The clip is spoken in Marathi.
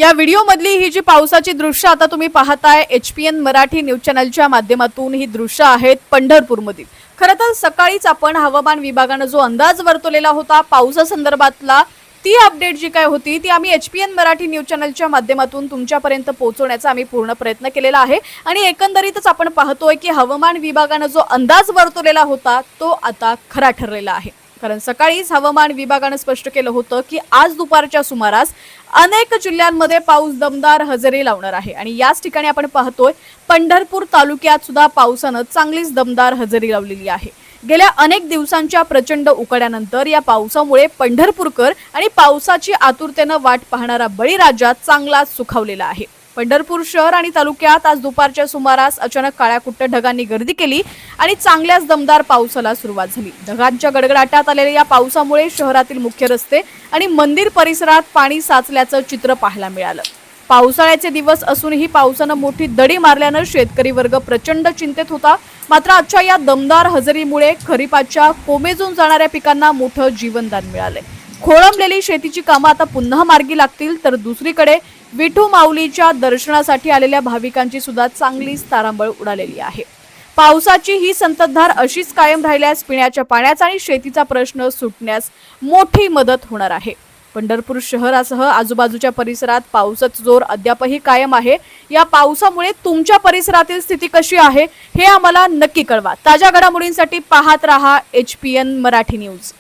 या व्हिडिओ मधली ही जी पावसाची दृश्य आता तुम्ही पाहताय HPN मराठी न्यूज चॅनलच्या माध्यमातून ही दृश्य आहेत पंढरपूरमधील। खरं तर सकाळीच आपण हवामान विभागाने जो अंदाज वर्तवलेला होता पावसासंदर्भातला ती अपडेट जी काय होती ती आम्ही HPN मराठी न्यूज चॅनलच्या माध्यमातून तुमच्यापर्यंत पोहोचवण्याचा आम्ही पूर्ण प्रयत्न केलेला आहे आणि एकंदरीतच आपण पाहतोय की हवामान विभागाने जो अंदाज वर्तवलेला होता तो आता खरा ठरलेला आहे। कारण सकाळीच हवामान विभागाने स्पष्ट केलं होतं की आज दुपारच्या सुमारास अनेक जिल्ह्यांमध्ये पाऊस दमदार हजेरी लावणार आहे आणि याच ठिकाणी आपण पाहतोय पंढरपूर तालुक्यात सुद्धा पावसाने चांगलीच दमदार हजेरी लावलेली आहे। गेल्या अनेक दिवसांच्या प्रचंड उकाड्यानंतर या पावसामुळे पंढरपूरकर आणि पावसाची आतुरतेने वाट पाहणारा बळीराजा चांगलाच सुखावलेला आहे। पंढरपूर शहर आणि तालुक्यात आज दुपारच्या सुमारास अचानक काळ्याकुट्ट ढगांनी गर्दी केली आणि चांगल्याच दमदार पावसाला सुरुवात झाली। ढगांच्या गडगडाटात आलेल्या या पावसामुळे शहरातील मुख्य रस्ते आणि मंदिर परिसरात पाणी साचल्याचं चित्र पाहायला मिळालं। पावसाळ्याचे दिवस असूनही पावसाने मोठी दडी मारल्याने शेतकरी वर्ग प्रचंड चिंतेत होता। मात्र आजच्या या दमदार हजेरीमुळे खरीपाच्या कोमेजून जाणाऱ्या पिकांना मोठं जीवनदान मिळालंय। खोळंबलेली शेतीची कामं आता पुन्हा मार्गी लागतील तर दुसरीकडे विठू माऊलीच्या दर्शनासाठी आलेल्या भाविकांची सुद्धा चांगलीच तारांबळ उडालेली आहे। पावसाची ही संततधार अशीच कायम राहिल्यास पिण्याच्या पाण्याचा आणि शेतीचा प्रश्न सुटण्यास मोठी मदत होणार आहे। पंढरपूर शहरासह आजूबाजूच्या परिसरात पावसाचा जोर अद्यापही कायम आहे। या पावसामुळे तुमच्या परिसरातील स्थिती कशी आहे हे आम्हाला नक्की कळवा। ताज्या घडामोडींसाठी पाहत रहा HPN मराठी न्यूज।